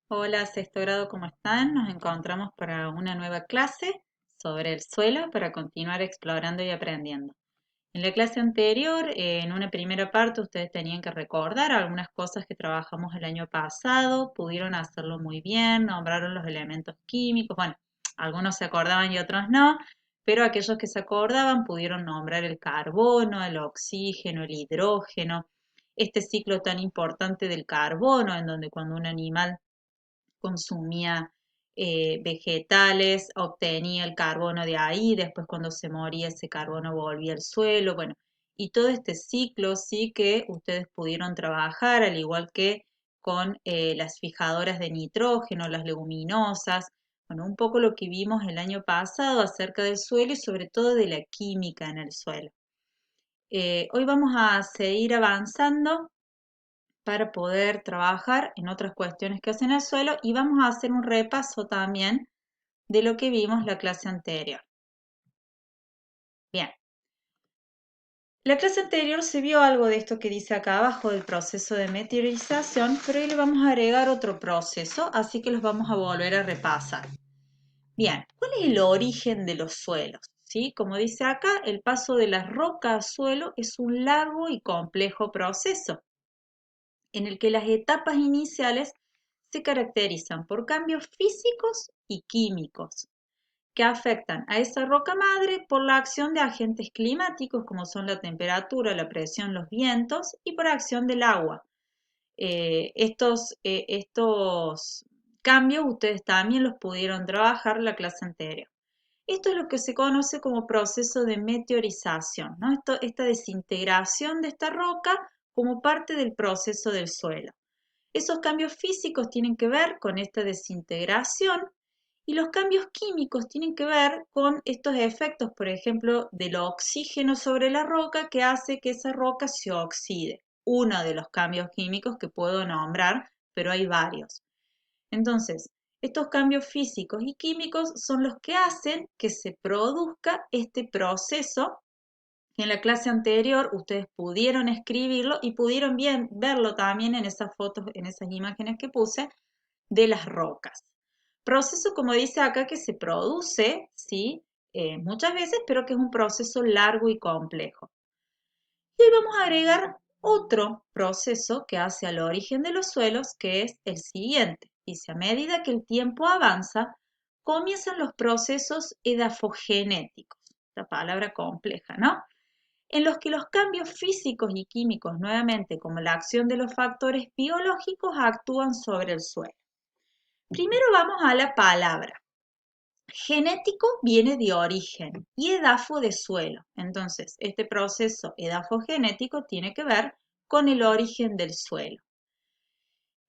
Hola, sexto grado, ¿cómo están? Nos encontramos para una nueva clase sobre el suelo para continuar explorando y aprendiendo. En la clase anterior, en una primera parte, ustedes tenían que recordar algunas cosas que trabajamos el año pasado, pudieron hacerlo muy bien, nombraron los elementos químicos, bueno, algunos se acordaban y otros no, pero aquellos que se acordaban pudieron nombrar el carbono, el oxígeno, el hidrógeno, este ciclo tan importante del carbono, en donde cuando un animal consumía vegetales, obtenía el carbono de ahí, después cuando se moría ese carbono volvía al suelo, bueno, y todo este ciclo sí que ustedes pudieron trabajar, al igual que con las fijadoras de nitrógeno, las leguminosas, bueno, un poco lo que vimos el año pasado acerca del suelo y sobre todo de la química en el suelo. Hoy vamos a seguir avanzando para poder trabajar en otras cuestiones que hacen el suelo y vamos a hacer un repaso también de lo que vimos la clase anterior. Bien, la clase anterior se vio algo de esto que dice acá abajo del proceso de meteorización, pero hoy le vamos a agregar otro proceso, así que los vamos a volver a repasar. Bien, ¿cuál es el origen de los suelos? ¿Sí? Como dice acá, el paso de la roca al suelo es un largo y complejo proceso en el que las etapas iniciales se caracterizan por cambios físicos y químicos que afectan a esa roca madre por la acción de agentes climáticos como son la temperatura, la presión, los vientos y por acción del agua. Estos cambios ustedes también los pudieron trabajar en la clase anterior. Esto es lo que se conoce como proceso de meteorización, ¿no? Esta desintegración de esta roca como parte del proceso del suelo. Esos cambios físicos tienen que ver con esta desintegración y los cambios químicos tienen que ver con estos efectos, por ejemplo, del oxígeno sobre la roca que hace que esa roca se oxide. Uno de los cambios químicos que puedo nombrar, pero hay varios. Entonces, estos cambios físicos y químicos son los que hacen que se produzca este proceso que en la clase anterior ustedes pudieron escribirlo y pudieron bien verlo también en esas fotos, en esas imágenes que puse de las rocas. Proceso, como dice acá, que se produce, sí, muchas veces, pero que es un proceso largo y complejo. Y hoy vamos a agregar otro proceso que hace al origen de los suelos, que es el siguiente. Dice, a medida que el tiempo avanza, comienzan los procesos edafogenéticos. Esta palabra compleja, ¿no? En los que los cambios físicos y químicos, nuevamente como la acción de los factores biológicos, actúan sobre el suelo. Primero vamos a la palabra. Genético viene de origen y edafo de suelo. Entonces, este proceso edafogenético tiene que ver con el origen del suelo.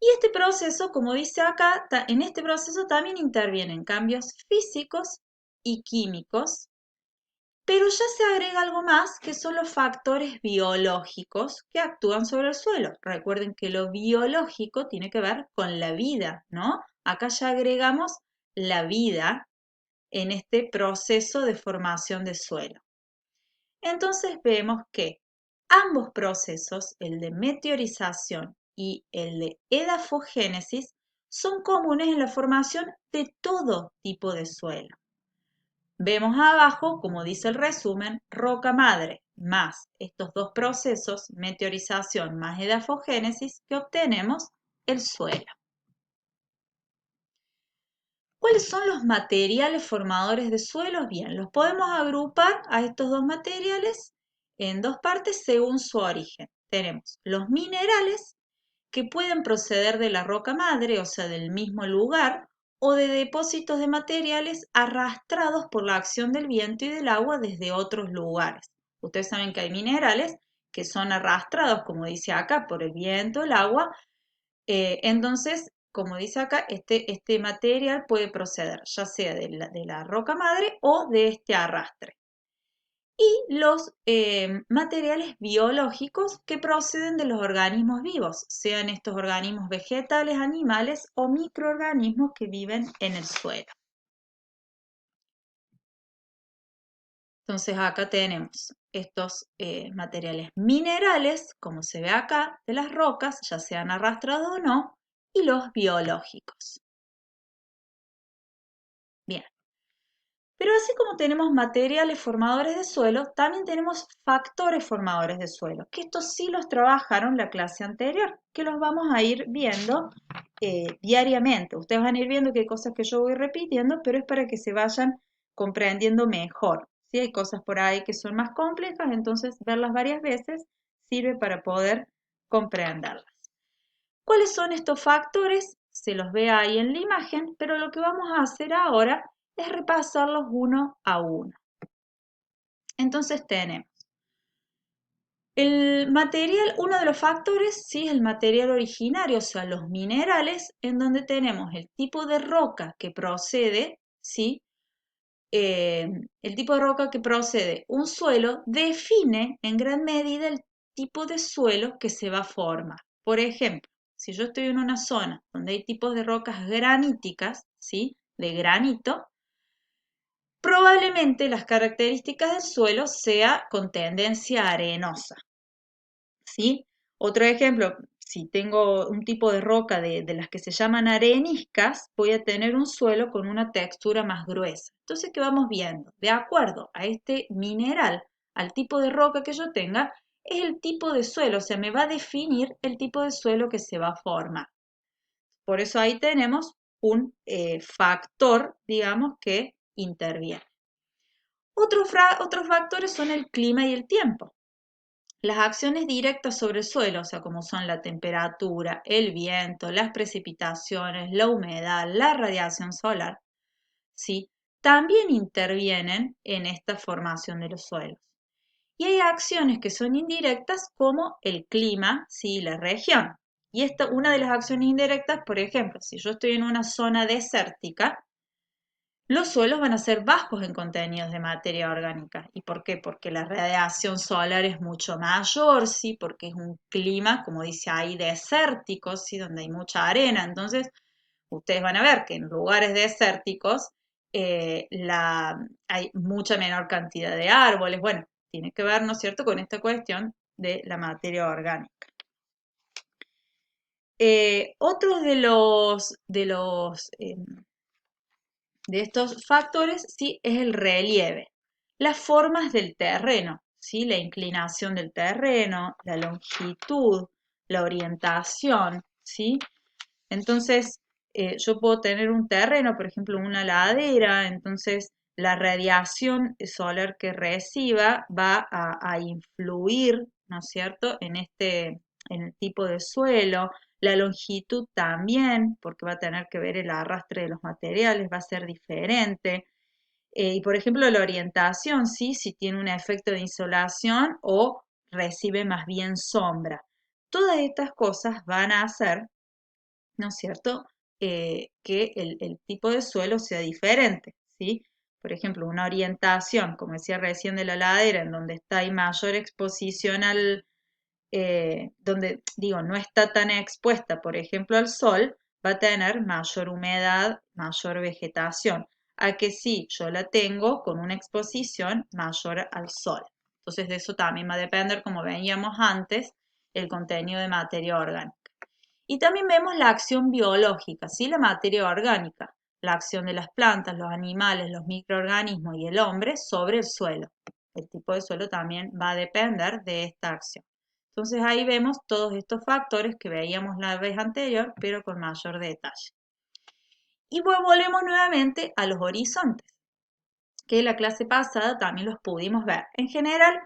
Y este proceso, como dice acá, en este proceso también intervienen cambios físicos y químicos, pero ya se agrega algo más que son los factores biológicos que actúan sobre el suelo. Recuerden que lo biológico tiene que ver con la vida, ¿no? Acá ya agregamos la vida en este proceso de formación de suelo. Entonces vemos que ambos procesos, el de meteorización y el de edafogénesis, son comunes en la formación de todo tipo de suelo. Vemos abajo, como dice el resumen, roca madre más estos dos procesos, meteorización más edafogénesis, que obtenemos el suelo. ¿Cuáles son los materiales formadores de suelos? Bien, los podemos agrupar a estos dos materiales en dos partes según su origen. Tenemos los minerales que pueden proceder de la roca madre, o sea, del mismo lugar, o de depósitos de materiales arrastrados por la acción del viento y del agua desde otros lugares. Ustedes saben que hay minerales que son arrastrados, como dice acá, por el viento, el agua, entonces, como dice acá, este material puede proceder ya sea de la roca madre o de este arrastre. Y los materiales biológicos que proceden de los organismos vivos, sean estos organismos vegetales, animales o microorganismos que viven en el suelo. Entonces acá tenemos estos materiales minerales, como se ve acá, de las rocas, ya sean arrastrados o no, y los biológicos. Bien. Pero así como tenemos materiales formadores de suelo, también tenemos factores formadores de suelo, que estos sí los trabajaron la clase anterior, que los vamos a ir viendo diariamente. Ustedes van a ir viendo que hay cosas que yo voy repitiendo, pero es para que se vayan comprendiendo mejor. Si hay cosas por ahí que son más complejas, entonces verlas varias veces sirve para poder comprenderlas. ¿Cuáles son estos factores? Se los ve ahí en la imagen, pero lo que vamos a hacer ahora es repasarlos uno a uno. Entonces tenemos el material, uno de los factores, sí, es el material originario, o sea, los minerales, en donde tenemos el tipo de roca que procede, ¿sí? El tipo de roca que procede un suelo define en gran medida el tipo de suelo que se va a formar. Por ejemplo, si yo estoy en una zona donde hay tipos de rocas graníticas, ¿sí? De granito, probablemente las características del suelo sea con tendencia arenosa, ¿sí? Otro ejemplo, si tengo un tipo de roca de las que se llaman areniscas, voy a tener un suelo con una textura más gruesa. Entonces, ¿qué vamos viendo? De acuerdo a este mineral, al tipo de roca que yo tenga, es el tipo de suelo, o sea, me va a definir el tipo de suelo que se va a formar. Por eso ahí tenemos un factor, digamos, que interviene. Otros factores son el clima y el tiempo. Las acciones directas sobre el suelo, o sea, como son la temperatura, el viento, las precipitaciones, la humedad, la radiación solar, ¿sí? También intervienen en esta formación de los suelos. Y hay acciones que son indirectas como el clima, ¿sí? La región. Y una de las acciones indirectas, por ejemplo, si yo estoy en una zona desértica, los suelos van a ser bajos en contenidos de materia orgánica. ¿Y por qué? Porque la radiación solar es mucho mayor, ¿sí? Porque es un clima, como dice ahí, desértico, ¿sí? Donde hay mucha arena. Entonces, ustedes van a ver que en lugares desérticos hay mucha menor cantidad de árboles. Bueno, tiene que ver, ¿no es cierto?, con esta cuestión de la materia orgánica. Otros de estos factores, sí, es el relieve, las formas del terreno, ¿sí? La inclinación del terreno, la longitud, la orientación, ¿sí? Entonces, yo puedo tener un terreno, por ejemplo, una ladera, entonces la radiación solar que reciba va a influir, ¿no es cierto?, en el tipo de suelo. La longitud también, porque va a tener que ver el arrastre de los materiales, va a ser diferente. Y por ejemplo, la orientación, ¿sí? Si tiene un efecto de insolación o recibe más bien sombra. Todas estas cosas van a hacer, ¿no es cierto?, que el tipo de suelo sea diferente, ¿sí? Por ejemplo, una orientación, como decía recién, de la ladera, en donde está hay mayor exposición donde, digo, no está tan expuesta, por ejemplo, al sol, va a tener mayor humedad, mayor vegetación, a que si yo la tengo con una exposición mayor al sol. Entonces, de eso también va a depender, como veíamos antes, el contenido de materia orgánica. Y también vemos la acción biológica, ¿sí? La materia orgánica, la acción de las plantas, los animales, los microorganismos y el hombre sobre el suelo. El tipo de suelo también va a depender de esta acción. Entonces ahí vemos todos estos factores que veíamos la vez anterior, pero con mayor detalle. Y volvemos nuevamente a los horizontes, que la clase pasada también los pudimos ver. En general,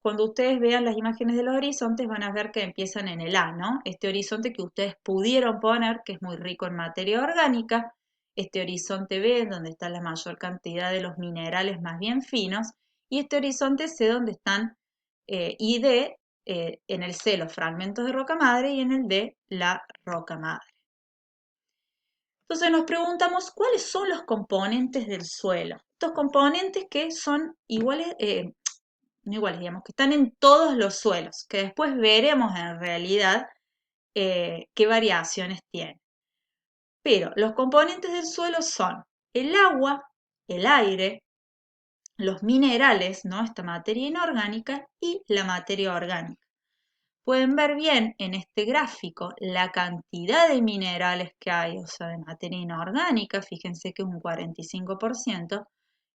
cuando ustedes vean las imágenes de los horizontes van a ver que empiezan en el A, ¿no? Este horizonte que ustedes pudieron poner, que es muy rico en materia orgánica, este horizonte B, donde está la mayor cantidad de los minerales más bien finos, y este horizonte C, donde están y D, en el C los fragmentos de roca madre y en el D la roca madre. Entonces nos preguntamos cuáles son los componentes del suelo. Estos componentes que son iguales, no iguales, digamos, que están en todos los suelos, que después veremos en realidad qué variaciones tienen. Pero los componentes del suelo son el agua, el aire, los minerales, ¿no? Esta materia inorgánica y la materia orgánica. pueden ver bien en este gráfico la cantidad de minerales que hay, o sea, de materia inorgánica, fíjense que es un 45%,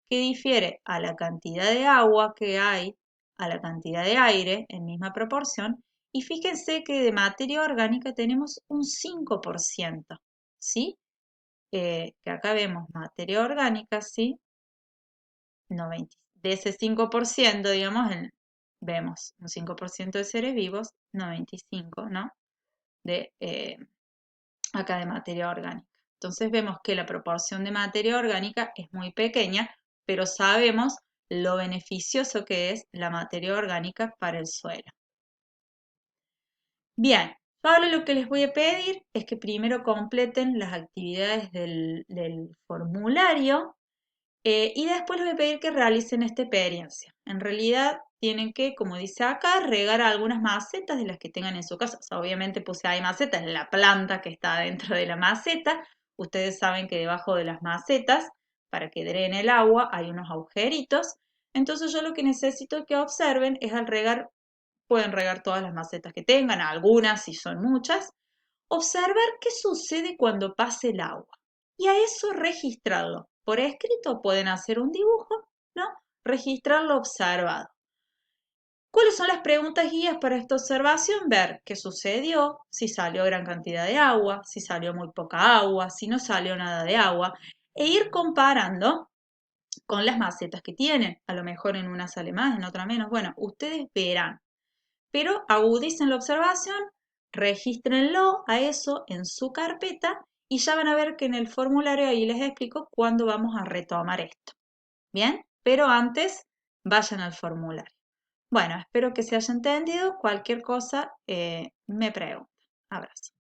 que difiere a la cantidad de agua que hay, a la cantidad de aire en misma proporción, y fíjense que de materia orgánica tenemos un 5%, ¿sí? Que acá vemos materia orgánica, ¿sí? 90, de ese 5%, digamos, vemos un 5% de seres vivos, 95, ¿no? De acá de materia orgánica. Entonces vemos que la proporción de materia orgánica es muy pequeña, pero sabemos lo beneficioso que es la materia orgánica para el suelo. Bien, ahora lo que les voy a pedir es que primero completen las actividades del formulario. Y después les voy a pedir que realicen esta experiencia. En realidad tienen que, como dice acá, regar algunas macetas de las que tengan en su casa. O sea, obviamente puse ahí macetas, la planta que está dentro de la maceta. Ustedes saben que debajo de las macetas, para que drene el agua, hay unos agujeritos. Entonces yo lo que necesito que observen es al regar, pueden regar todas las macetas que tengan, algunas si son muchas, observar qué sucede cuando pase el agua y a eso registrarlo. Por escrito pueden hacer un dibujo, ¿no? Registrar lo observado. ¿Cuáles son las preguntas guías para esta observación? Ver qué sucedió, si salió gran cantidad de agua, si salió muy poca agua, si no salió nada de agua, e ir comparando con las macetas que tienen. A lo mejor en una sale más, en otra menos. Bueno, ustedes verán. Pero agudicen la observación, regístrenlo a eso en su carpeta y ya van a ver que en el formulario ahí les explico cuándo vamos a retomar esto. Bien, pero antes vayan al formulario. Bueno, espero que se haya entendido. Cualquier cosa me preguntan. Abrazo.